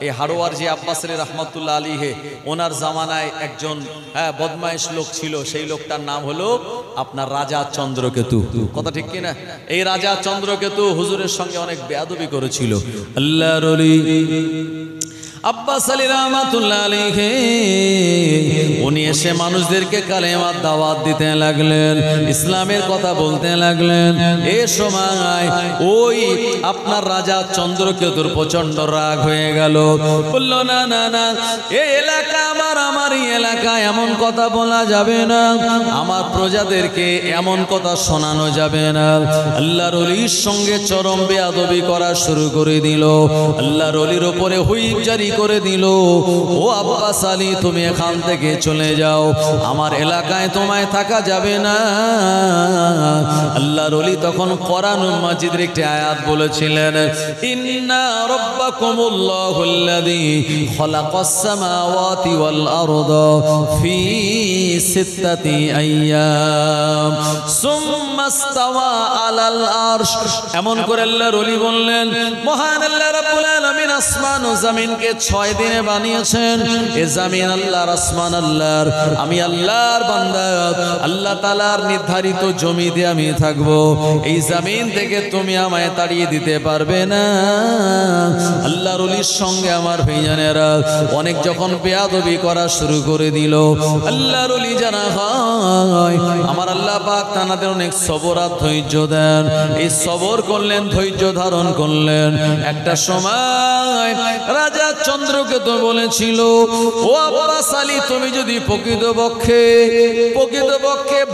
এই হাড়োয়ার যে আব্বাস আলী রহমতুল্লাহ আলাইহি ওনার জামানায় একজন বদমাইশ লোক ছিল, সেই লোকটার নাম হলো আপনার রাজা চন্দ্রকেতু। কথা ঠিক কিনা? এই রাজা চন্দ্রকেতু হুজুরের সঙ্গে অনেক বেয়াদবি করেছিল। আল্লাহর ওলি আব্বাস আলী রহমাতুল্লাহ আলাইহি উনি এসে মানুষদেরকে কালেমার দাওয়াত দিতে লাগলেন, ইসলামের কথা বলতে লাগলেন। এই সময় ওই আপনার রাজা চন্দ্রকেতুর প্রচন্ড রাগ হয়ে গেল। বলল না না না, এই এলাকা আমারই এলাকা, এমন কথা বলা যাবে না, আমার প্রজাদেরকে এমন কথা শোনানো যাবে না। আল্লাহর ওলির সঙ্গে চরম বেয়াদবি করা শুরু করে দিল। আল্লাহর ওলির উপরে হুইপ জারি করে দিল, ও আব্বাস আলী তুমি এখান থেকে চলে যাও, আমার এলাকায় তোমায় থাকা যাবে না। আল্লাহর ওলি তখন কোরআনুল মাজিদের একটি আয়াত বলেছিলেন, ইন্না রাব্বাকুমুল্লাহুল্লাযী খালাকাস সামাওয়াতি ওয়াল আরদা ফি সিত্তাতি আইয়াম সুম্মা ইসতাওয়া আলাল আরশ। এমন করে আল্লাহর ওলি বললেন, মহান আল্লাহ রাব্বুল আলামিন আসমান ও জমিনকে 6 দিনে বানিয়েছেন। এ জমিন আল্লাহর, আসমান আল্লাহর, আমি আল্লাহর বান্দা, আল্লাহ তাআলার নির্ধারিত জমিতে আমি থাকব। এই জমিন থেকে তুমি আমায় তাড়িয়ে দিতে পারবে না। আল্লাহর ওলির সঙ্গে আমার ভাইজানেরা অনেক যখন বেয়াদবি করা শুরু করে দিল, আল্লাহর ওলি জানা হয় আমার আল্লাহ পাক তানাদের অনেক সবর আর ধৈর্য দেন। এই সবর করলেন, ধৈর্য ধারণ করলেন। একটা সময় রাজা চন্দ্রকেতু বলেছিল, ও আব্বাস আলী তুমি যদি প্রকৃতপক্ষে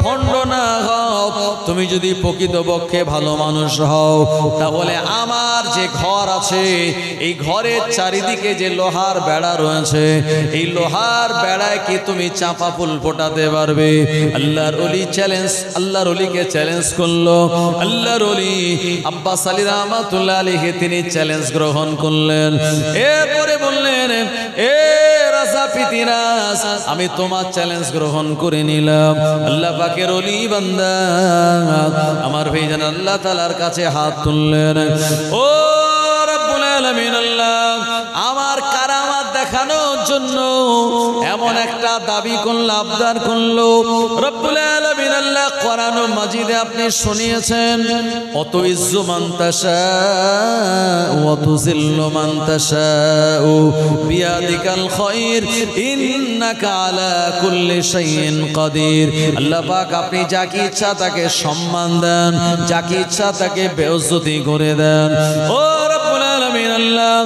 ভণ্ড না হও, তুমি যদি প্রকৃতপক্ষে ভালো মানুষ হও, তাহলে আমার যে ঘর আছে এই ঘরের চারিদিকে যে লোহার বেড়া রয়েছে, এই লোহার বেড়ায় কি তুমি চাপা ফুল ফোটাতে পারবে? আল্লাহর ওলি চ্যালেঞ্জ, আল্লাহর ওলিকে চ্যালেঞ্জ করলো। আল্লাহর ওলি আব্বাস আলী রহমাতুল্লাহ আলাইহি তিনি চ্যালেঞ্জ গ্রহণ করলেন। এরপরে বললেন, এ রাজা পিতিরাজ আমি তোমার চ্যালেঞ্জ গ্রহণ করে নিলাম। আল্লাহ পাকের ওলি বান্দা আমার ভাইজান আল্লাহ তাআলার কাছে হাত তুললেন, ও রব্বুল আলামিন আল্লাহ আমার কারামাত দেখানোর জন্য এমন একটা দাবি করলো, আবদার করলো। রব্বুল আলামিন আল্লাহ কোরআনুল মাজিদে আপনি শুনিয়েছেন, অত ইজ্জু মান তাশা ওয়া তুযিল্লু মান তাশা বিয়াদিকাল খায়র ইন্নাকা আলা কুল্লি শাইইন কাদির। আল্লাহ পাক আপনি যাকে ইচ্ছা তাকে সম্মান দেন, যাকে ইচ্ছা তাকে বেইজ্জতি করে দেন। ও রব্বুল আলামিন আল্লাহ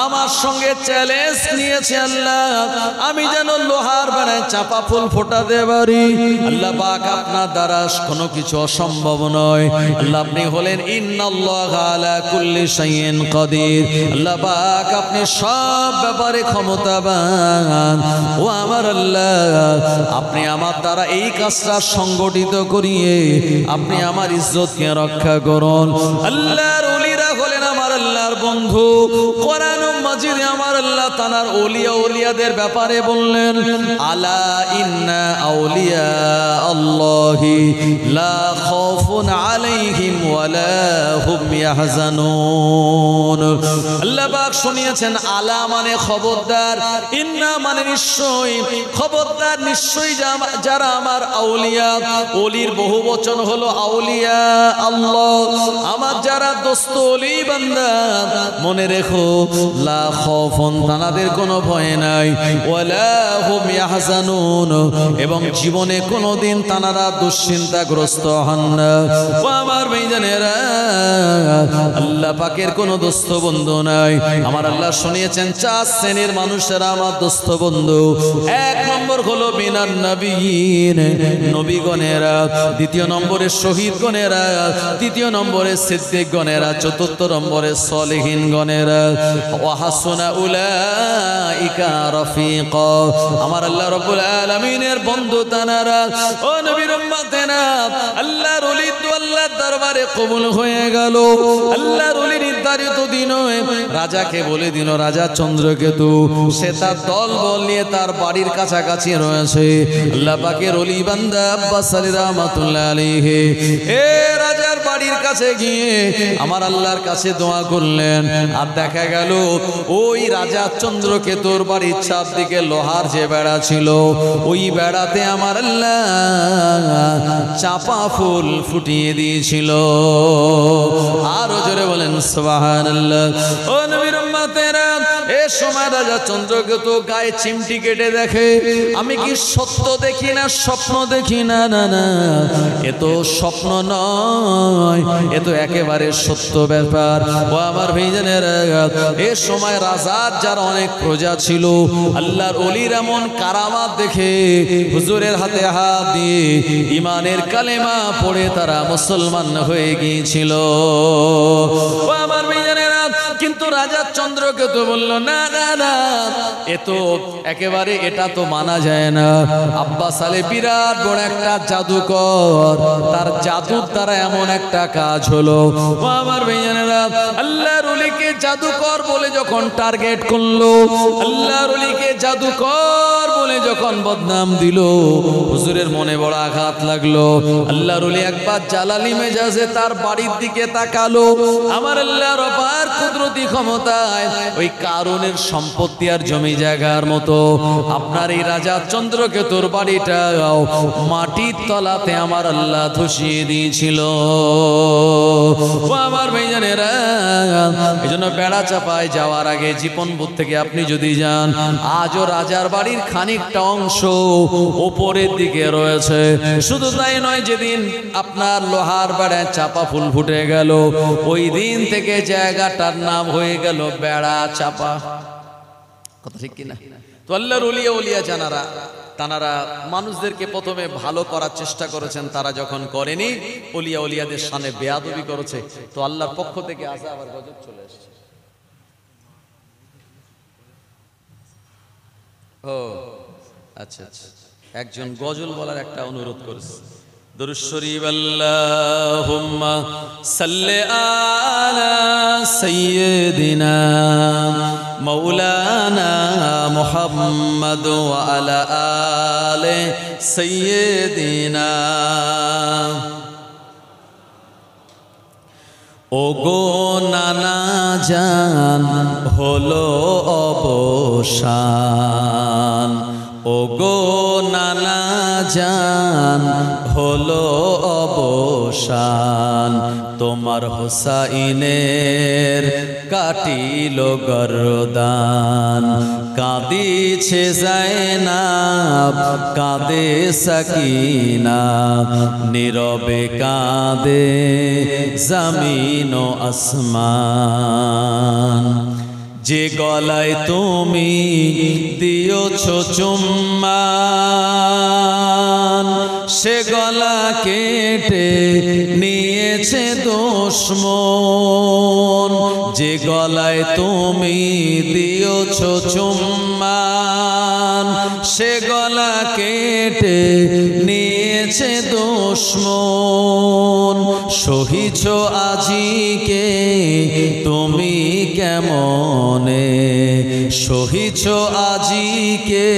আমার সঙ্গে চ্যালেঞ্জ নিয়েছে আল্লাহ, আমি যেন লোহার বেড়ায় চাপা ফুল ফোটাতে পারি। আল্লাহ পাক আপনার দ্বারা কোনো কিছু অসম্ভব নয়। আল্লাহ আপনি হলেন ইন্নাল্লাহা আলা কুল্লি শাইইন কাদির। আল্লাহ পাক আপনি সব ব্যাপারে ক্ষমতাবান। ও আমার আল্লাহ আপনি আমার দ্বারা এই কাজটা সংগঠিত করিয়ে আপনি আমার ইজ্জতকে রক্ষা করুন। আল্লাহর ওলিরা হলেন আমার আল্লাহর বন্ধু। কোরআনুল মাজিদে আমার আল্লাহ তাআলার ওলিয়া ওলিয়াদের ব্যাপারে বললেন, আলা ইন্না আউলিয়া আল্লাহি লা খাউফুন আলাইহিম ওয়ালা হুম ইয়াহজানুন। আল্লাহ পাক শুনিয়েছেন, আলা মানে খবরদার, ইন্না মানে নিশ্চয়ই, খবরদার নিশ্চয়ই যারা আমার আউলিয়া, ওলির বহুবচন হলো আউলিয়া আল্লাহ, আমার যারা দোস্ত ওলি বান্দা, মনে রেখো লা খাউফুন তানাদের কোনো ভয় নাই, ওয়ালা হুম ইয়াহজানুন এবং জীবনে কোনোদিন তানারা দুশ্চিন্তাগ্রস্ত হন না। ও আমার ভাইজানেরা আল্লাহ পাকের কোনো দোস্ত বন্ধু নাই। আমার আল্লাহ শুনিয়েছেন 4 শ্রেণীর মানুষেরা আমার দোস্ত বন্ধু। 1 নম্বর হলো মিনান নবিয়িন নবীগণেরা, 2 নম্বরে শহীদগণেরা, 3 নম্বরে সিদ্দিকগণেরা, 4 নম্বরে সলিহিন গণেরা। ওয়া হাসুনা উলাইকা রাফিকা। আমার আল্লাহ রাব্বুল আলামিনের বন্ধু তানারা। ও নবীর উম্মতেরা আল্লাহর ওলি তো আল্লাহর দরবারে কবুল হয়ে গেল। আল্লাহর ওলি নির্ধারিত দিন রাজাকে বলে দিল, রাজা চন্দ্রকেতু সে তার দল বল নিয়ে তার বাড়ির কাছাকাছি রয়েছে। আল্লাহ পাকের ওলি বান্দা আব্বাস আলী রহমাতুল্লাহ আলাইহি এ রাজার বাড়ি বাড়ির কাছে গিয়ে আমার আল্লাহর কাছে দোয়া করলেন। আর দেখা গেল ওই রাজা চন্দ্রকেতুর বাড়ির চারদিকে লোহার যে বেড়া ছিল, ওই বেড়াতে আমার আল্লাহ চাপা ফুল ফুটিয়ে দিয়েছিল। আরো জোরে বলেন সুবহানাল্লাহ। ও নবীর উম্মতেরা, এ সময় রাজা চন্দ্রকেতু গায়ে চিমটি কেটে দেখে, আমি কি সত্য দেখি না স্বপ্ন দেখি? না না না, এ তো স্বপ্ন নয়, এ তো একেবারে সত্য ব্যাপার। ও আমার ভাইজানেরা, এ সময় রাজার যার অনেক প্রজা ছিল, আল্লাহর ওলির এমন কারামাত দেখে হুজুরের হাতে হাত দিয়ে ইমানের কালেমা পড়ে তারা মুসলমান হয়ে গিয়েছিল। ও আমার ভাইজানেরা, কিন্তু রাজা চন্দ্রকেতু বলল, না না না, এ তো একেবারে এটা তো মানা যায় না। আব্বাস আলী বিরাট বড় একটা জাদুকর, তার জাদুর দ্বারা এমন একটা কাজ হলো। ও আমার ভাইজানেরা, আল্লাহর ওলিকে জাদুকর বলে যখন টার্গেট করলো, আল্লাহর ওলিকে জাদুকর বলে যখন বদনাম দিল, হুজুরের মনে বড় আঘাত লাগলো। আল্লাহর ওলি একবার জালালি মেজাজে তার বাড়ির দিকে তাকালো। আমার আল্লাহর অপার কুদরতি ক্ষমতায় ওই কারুনের সম্পত্তি আর জমি জায়গার মতো আপনার এই রাজা চন্দ্রকেতুর বাড়িটাও মাটির তলাতে আমার আল্লাহ ধসিয়ে দিয়েছিল। ও আমার ভাইজানেরা, এই জন্য বেড়া চাপায় যাওয়ার আগে জীবনবোধ থেকে আপনি যদি যান, আজও রাজার বাড়ির খানিকটা অংশ ওপরের দিকে রয়েছে। শুধু তাই নয়, যেদিন আপনার লোহার বেড়ায় চাপা ফুল ফুটে গেল, ওই দিন থেকে জায়গাটার নাম হয়ে গেল বেড়া চাপা। কথা ঠিক কিনা? তো আল্লাহর ওলিয়া ওলিয়া জানারা তানারা মানুষদেরকে প্রথমে ভালো করার চেষ্টা করেছেন, তারা যখন করেনি, ওলিয়া ওলিয়াদের সামনে বেয়াদবি করেছে, তো আল্লাহর পক্ষ থেকে আযাব আর গজব চলে এসেছে। ও আচ্ছা আচ্ছা, একজন গজল বলার একটা অনুরোধ করেছে। দুরূদ শরীফ, আল্লাহুম্মা সাল্লি আলা সাইয়্যিদিনা মাওলানা মুহাম্মদ ওয়া আলা আলি সাইয়্যিদিনা। ওগো নানা জান হলো অবসান, ওগো নানা জান হলো অবসান, তোমার হোসাইনের কাটিল গরদান। কাঁদিছে যায়নাব, কাঁদে সাকিনা, নীরবে কাঁদে জমিন ও আসমান। যে গলায় তুমি দিয়েছ চুম্মা, সে গলা কেটে নিয়েছে দুশমন। যে গলায় তুমি দিয়েছ চুম্মা, সে গলা কেটে নিয়েছে দুশমন। সহিছ আজিকে তুমি কেমনে, সহিছ আজিকে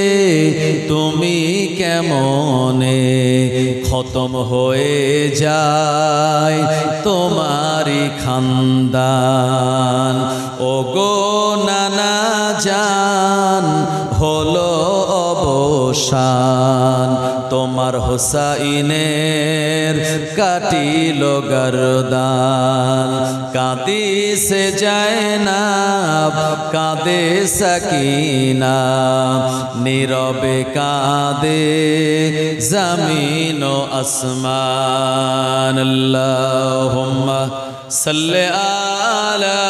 তুমি কেমনে, খতম হয়ে যায় তোমারি খানদান। ওগো নানা জান হলো অবসান, তোমার হোসাইনের কাটিল গরদান। কাঁদিছে যায়নাব, কাঁদে সাকিনা, নীরবে কাঁদে জমিন ও আসমান। আল্লাহুম্মা সাল্লি আলা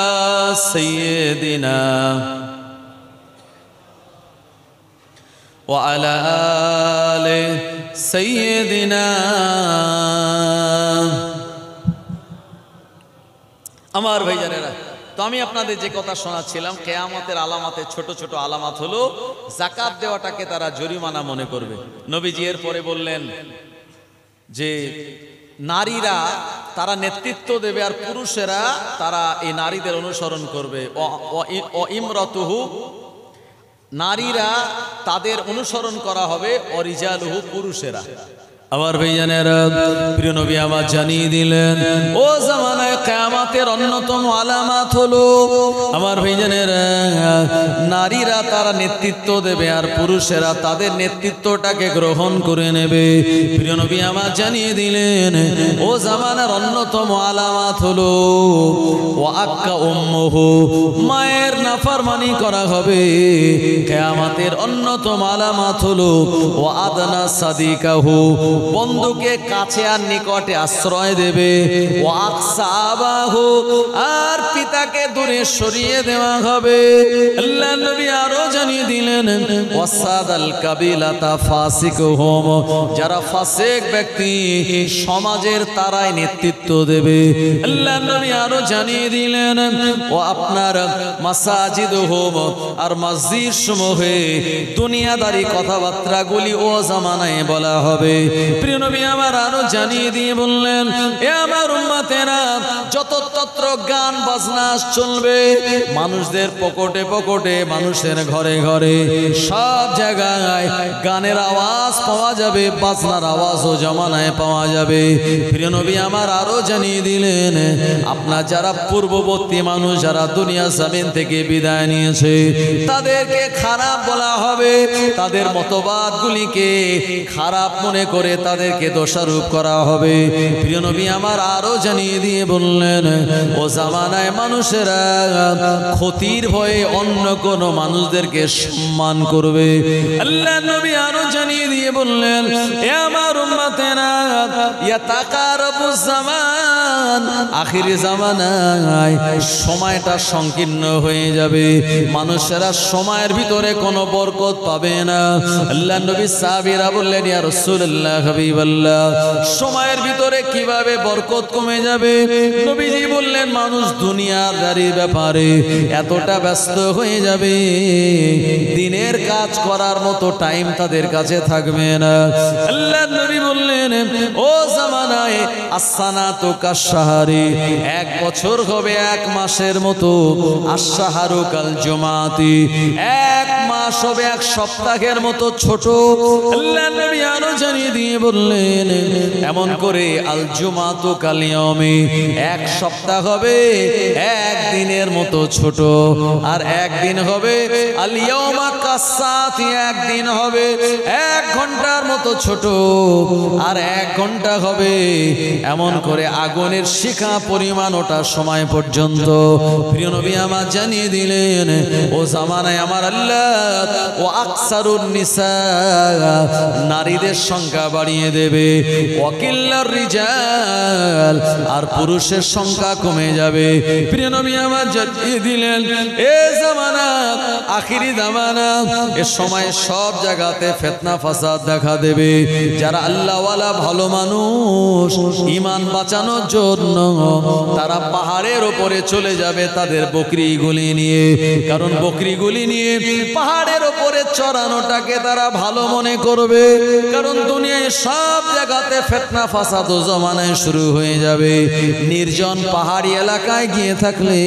সাইয়্যিদিনা ওয়া আলা আলি সাইয়্যিদিনা। আমার ভাইজানেরা, তো আমি আপনাদের যে কথা শোনাচ্ছিলাম, কিয়ামতের আলামতে ছোট ছোট আলামত হলো যাকাত দেওয়াটাকে তারা জরিমানা মনে করবে। নবীজি এর পরে বললেন যে নারীরা তারা নেতৃত্ব দেবে আর পুরুষেরা তারা এই নারীদের অনুসরণ করবে। ও ইমরাতুহু, নারীরা তাদের অনুসরণ করা হবে, অরিজালুহু, পুরুষেরা। আমার ভাইজানেরা, প্রিয় নবী আমার জানিয়ে দিলেন ও জামানায় কিয়ামতের অন্যতম আলামত হলো আমার ভাইজানেরা, নারীরা তারা নেতৃত্ব দেবে আর পুরুষেরা তাদের নেতৃত্বটাকে গ্রহণ করে নেবে। প্রিয় নবী আমার জানিয়ে দিলেন ও জামানার অন্যতম আলামত হলো ওয়াক্কা উম্মুহু, মায়ের নাফরমানি করা হবে। কিয়ামতের অন্যতম আলামত হলো ওয়াদনা সাদিকাহু, বন্ধুকে কাছে আর নিকটে আশ্রয় দেবে। ওয়াকসাবাহু, আর পিতাকে দূরে সরিয়ে দেওয়া হবে। আল্লাহ নবী আরো জানিয়ে দিলেন ওয়াসাদাল কাবিলাতা ফাসিকুহুম, যারা ফাসিক ব্যক্তি সমাজের তারাই নেতৃত্ব দেবে। আল্লাহ নবী আরো জানিয়ে দিলেন ও আপনার মাসাজিদুহুম, আর মসজিদ সমূহে দুনিয়াদারি কথাবার্তাগুলি ও জামানায় বলা হবে। প্রিয় নবী আমার আরো জানিয়ে দিয়ে বললেন এ আমার উম্মতেরা, যত তত্র গান বাজনা চলবে, মানুষদের পকেটে পকেটে, মানুষের ঘরে ঘরে, সব জায়গায় গানের আওয়াজ পাওয়া যাবে, বাজনার আওয়াজও জামানায় পাওয়া যাবে। প্রিয় নবী আমার আরো জানিয়ে দিলেন আপনার যারা পূর্ববর্তী মানুষ, যারা দুনিয়া জমিন থেকে বিদায় নিয়েছে, তাদেরকে খারাপ বলা হবে, তাদের মতবাদগুলিকে খারাপ মনে করে তাদেরকে দোষারোপ করা হবে। প্রিয় নবী আমার আরো জানিয়ে দিয়ে বললেন ও জামানায় মানুষেরা ক্ষতির ভয়ে অন্য কোন মানুষদেরকে সম্মান করবে। আল্লাহ নবী আরো জানিয়ে দিয়ে বললেন এ আমার উম্মতেরা, ইয়াতাকারাবুজ জামান, আখিরি জামানায় সময়টা সংকীর্ণ হয়ে যাবে, মানুষেরা সময়ের ভিতরে কোনো বরকত পাবে না। আল্লাহ নবী সাহাবীরা বললেন ইয়া রাসূলুল্লাহ হাবিবাল্লাহ, সময়ের ভিতরে কিভাবে বরকত কমে যাবে? নবীজি বললেন মানুষ দুনিয়াদারির ব্যাপারে এতটা ব্যস্ত হয়ে যাবে, দিনের কাজ করার মতো টাইম তাদের কাছে থাকবে না। আল্লাহ নবী বললেন ও জামানায় আসসানাতু কাশশাহরি, এক বছর হবে এক মাসের মতো, আশ-শাহরু কাল জুমাতি, এক মাস হবে এক সপ্তাহের মতো ছোট। আল্লাহ নবী আরো জানিয়ে দিয়ে বললেন এমন করে আল জুমাতু কাল ইয়াউমি, এক সপ্তাহ হবে এক দিনের মতো ছোট, আর একদিন হবে আল ইয়াউমা কাসাতি, একদিন হবে এক ঘন্টার মতো ছোট, আর এক ঘন্টা হবে এমন করে আগুনের শিখা পরিমাণ ওটা সময় পর্যন্ত। প্রিয় নবী আমার জানিয়ে দিলেন ও জামানায় আমার আল্লাহ ও আকসারুন নিসা, নারীদের সংখ্যা বাড়িয়ে দেবে, ওয়াকিল্লার রিজাল, আর পুরুষের সংখ্যা কমে যাবে। প্রিয় নবী আমার জানিয়ে দিলেন এ জামানা আখিরি জামানা, এ সময় সব জায়গাতে ফিতনা ফাসাদ দেখা দেবে। যারা আল্লাহওয়ালা ভালো মানুষ, ঈমান বাঁচানোর জন্য তারা পাহাড়ের উপরে চলে যাবে তাদের বকরিগুলি নিয়ে, কারণ বকরিগুলি নিয়ে পাহাড়ের উপরে চড়ানোটাকে তারা ভালো মনে করবে, কারণ দুনিয়ায় সব জায়গাতে ফিতনা ফাসাদ ও জামানায় শুরু হয়ে যাবে। নির্জন পাহাড়ি এলাকায় গিয়ে থাকলে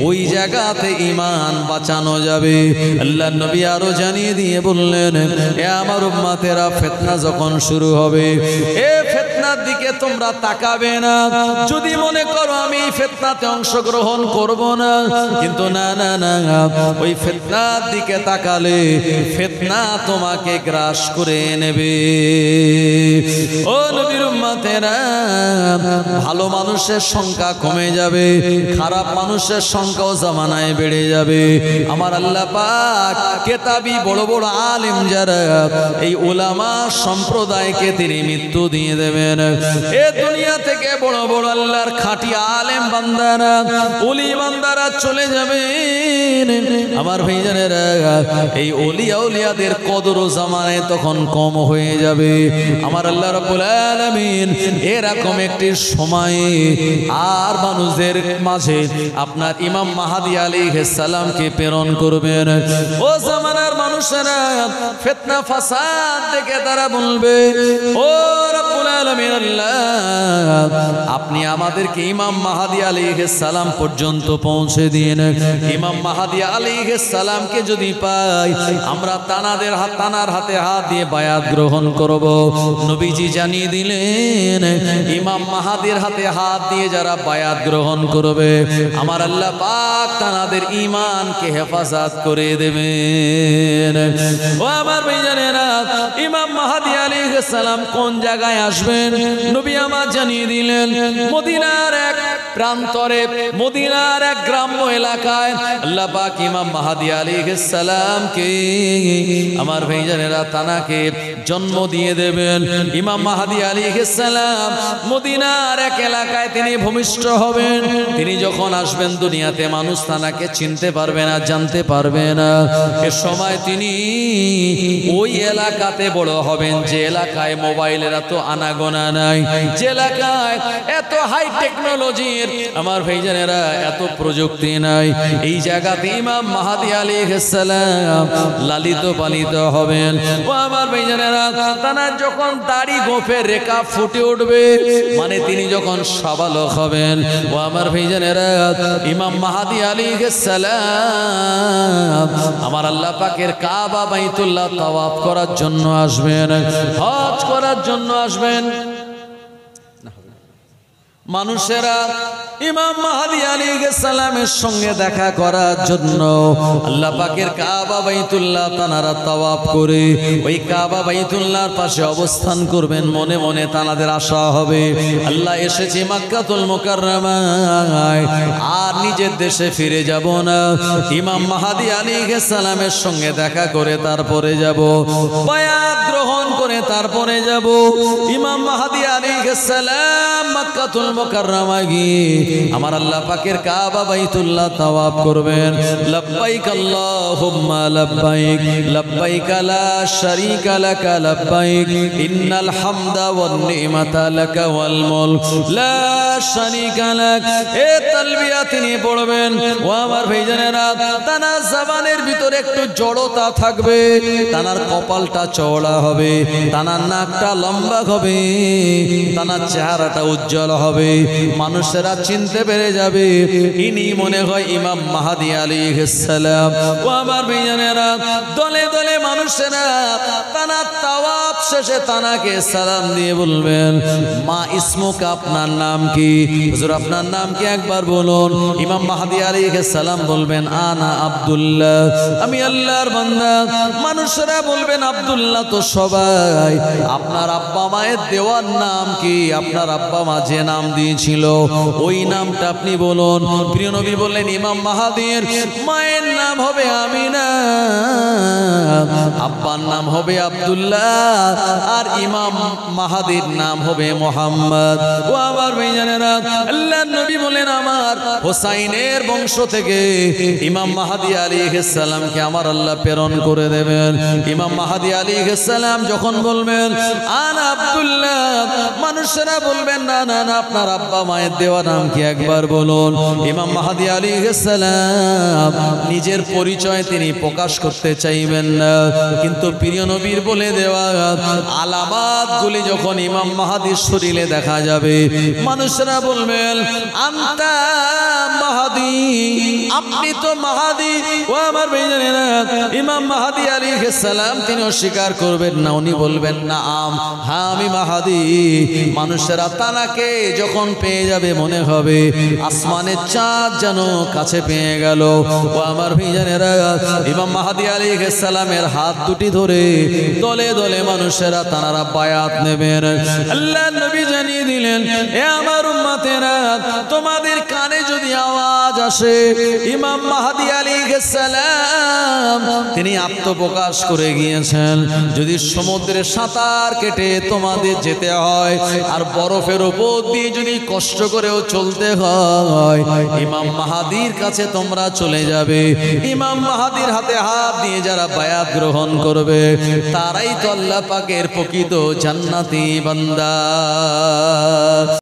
ওই জায়গাতে ঈমান বাঁচানো যাবে। আল্লাহ নবী আরো জানিয়ে দিয়ে বললেন এ আমার উম্মতেরা, ফিতনা যখন শুরু হবে, এ ফিতনার দিকে তোমরা তাকাবে না। যদি মনে করো আমি ফিতনাতে অংশগ্রহণ করব না, কিন্তু না না না, ওই ফিতনার দিকে তাকালে ফিতনা তোমাকে গ্রাস করে নেবে। ও নবীর উম্মতেরা, ভালো মানুষের সংখ্যা কমে যাবে, খারাপ মানুষের সংখ্যাও জামানায় বেড়ে যাবে। আমার আল্লাহ পাক কেতাবি বড় বড় আলেম যারা, এই উলামা সম্প্রদায়কে তিনি মৃত্যু দিয়ে দেবেন। এ দুনিয়া থেকে বড় বড় আল্লাহর খাঁটি আলেম বান্দারা, ওলি বান্দারা চলে যাবেন। আমার ভাইজানেরা, এই ওলিয়া উলিয়াদের কদর ও জামানায় তখন কম হয়ে যাবে। আমার আল্লাহ রাব্বুল আলামিন এরকম একটি সময়ে আর মানুষদের মাঝে আপনার ইমাম মাহদী আলাইহিস সালামকে প্রেরণ করবেন। ও জামানার মানুষেরা ফিতনা ফাসাদ দেখে তারা বলবে ও রাব্বুল রব্বুল আলামিন আল্লাহ আপনি আমাদেরকে ইমাম মাহদী আলাইহিস সালাম পর্যন্ত পৌঁছে দিন। ইমাম মাহদী আলাইহিস সালামকে যদি পাই আমরা তানার হাতে হাত দিয়ে বায়াত গ্রহণ করব। নবীজি জানিয়ে দিলেন ইমাম মাহদীর হাতে হাত দিয়ে যারা বায়াত গ্রহণ করবে আমার আল্লাহ পাক তাদের ঈমানকে হেফাজত করে দেবেন। ও আমার ভাইজানেরা, ইমাম মাহদী আলাইহিস সালাম কোন জায়গায় আসবেন নবী আমার জানিয়ে দিলেন মদিনার এক প্রান্তরে, মদিনার এক গ্রাম্য এলাকায় আল্লাহ পাক ইমাম মাহদী আলাইহিস সালামকে আমার ভাইজানেরা তানাকে জন্ম দিয়ে দেবেন। ইমাম মাহদী আলাইহিস সালাম মদিনার এক এলাকায় তিনি ভূমিষ্ঠ হবেন। তিনি যখন আসবেন দুনিয়াতে মানুষ তানাকে চিনতে পারবে না, জানতে পারবে না। এ সময় তিনি ওই এলাকাতে বড় হবেন যে এলাকায় মোবাইলের এত আনাগোনা নাই, যে এলাকায় এত হাই টেকনোলজির আমার ভাইজানেরা এত প্রযুক্তি নাই। এই জায়গাতে ইমাম মাহদী আলাইহিস সালাম লালিত পালিত হবেন। ও আমার ভাইজানেরা, তানার যখন দাড়ি গোঁফের রেখা ফুটে উঠবে মানে তিনি যখন সাবালক হবেন, ও আমার ভাইজানেরা ইমাম মাহদী আলাইহিস সালাম আমার আল্লাহ পাকের কাবা বাইতুল্লাহ তাওয়াফ করার জন্য আসবেন, হজ করার জন্য আসবেন। মানুষেরা ইমাম মাহদী আলাইহিস সালামের সঙ্গে দেখা করার জন্য আল্লাহ পাকের কাবা বাইতুল্লাহ তানারা তাওয়াফ করে ওই কাবা বাইতুল্লাহর পাশে অবস্থান করবেন। মনে মনে তানাদের আশা হবে আল্লাহ এসেছি মক্কাতুল মুকাররমায়, আর নিজের দেশে ফিরে যাব না, ইমাম মাহদী আলাইহিস সালামের সঙ্গে দেখা করে তারপরে যাব, বায়াত গ্রহণ করে তারপরে যাব। ইমাম মাহদী আলাইহিস সালাম মক্কাতুল মুকাররমায় গিয়ে আমার আল্লাহ পাকের কাবা বাইতুল্লাহ তাওয়াফ করবেন। লব্বাইক আল্লাহুম্মা লব্বাইক, লব্বাইক লা শারীকা লাকা লব্বাইক, ইন্নাল হামদা ওয়ান নি'মাতা লাকা ওয়াল মুলক লা শারীকা লাক। এ তালবিয়া তিনি পড়বেন। ও আমার ভাইজানেরা, তানার জবানের ভিতরে একটু জড়তা থাকবে, তানার কপালটা চওড়া হবে, তানার নাকটা লম্বা হবে, তানার চেহারাটা উজ্জ্বল হবে, মানুষেরা চিনতে পেরে যাবে ইনি মনে হয় ইমাম মাহদী আলাইহিস সালাম। ও আমার ভাইজানেরা, দলে দলে মানুষেরা তানার তাওয়াফ শেষে তানাকে সালাম দিয়ে বলবেন মা ইসমুকা, আপনার নাম কি? হুজুর আপনার নাম কি একবার বলুন। ইমাম মাহদী আলাইহিস সালাম বলবেন আনা আব্দুল্লাহ, আমি আল্লাহর বান্দা। মানুষেরা বলবেন আব্দুল্লাহ তো সবাই, আপনার আব্বা মায়ের দেওয়ার নাম কি? আপনার আব্বা মা যে নাম দিয়েছিল ওই নামটা আপনি বলুন। প্রিয় নবী বললেন ইমাম মাহদীর মায়ের নাম হবে আমিনা, আব্বার নাম হবে আব্দুল্লাহ, আর ইমাম মাহদীর নাম হবে মুহাম্মদ। ও আমার ভাইজানেরা, আল্লাহর নবী বলেন আমার হোসাইনের বংশ থেকে ইমাম মাহদী আলাইহিস সালামকে আমার আল্লাহ প্রেরণ করে দেবেন। ইমাম মাহদী আলাইহিস সালাম যখন বলবেন আনা আব্দুল্লাহ, মানুষেরা বলবেন না না না, আপনার আব্বা মায়ের দেওয়া নাম কি একবার বলুন। ইমাম মাহদী আলাইহিস সালাম নিজের পরিচয় তিনি প্রকাশ করতে চাইবেন না, কিন্তু প্রিয় নবীর বলে দেওয়া আলামাতগুলি যখন ইমাম মাহদীর শরীরে দেখা যাবে মানুষেরা বলবেন আনতা মাহদী, আপনি তো মাহদী। ও আমার ভাইজানেরা, ইমাম মাহদী আলাইহিস সালাম তিনি অস্বীকার করবেন না, উনি বলবেন না হ্যাঁ আমি মাহদী। মানুষেরা তানাকে যখন পেয়ে যাবে মনে হবে আসমানের চাঁদ যেন কাছে পেয়ে গেল। ও আমার ভাইজানেরা, ইমাম মাহদী আলাইহিস সালামের হাত দুটি ধরে দলে দলে মানুষেরা তানারা বায়াত নেবেন। আল্লাহর নবী জানিয়ে দিলেন এ আমার উম্মতেরা, তোমাদের কানে যদি আওয়াজ আসে ইমাম মাহদী আলাইহিস সালাম তিনি আত্মপ্রকাশ করে গিয়েছেন, যদি সমুদ্রে সাঁতার কেটে তোমাদের যেতে হয় আর বরফের উপর দিয়ে যদি কষ্ট করেও চলতে হয় ইমাম মাহদীর কাছে তোমরা চলে যাবে। ইমাম মাহদীর হাতে হাত দিয়ে যারা বায়াত গ্রহণ করবে তারাই তো আল্লাহ পাকের প্রকৃত জান্নাতি বান্দা।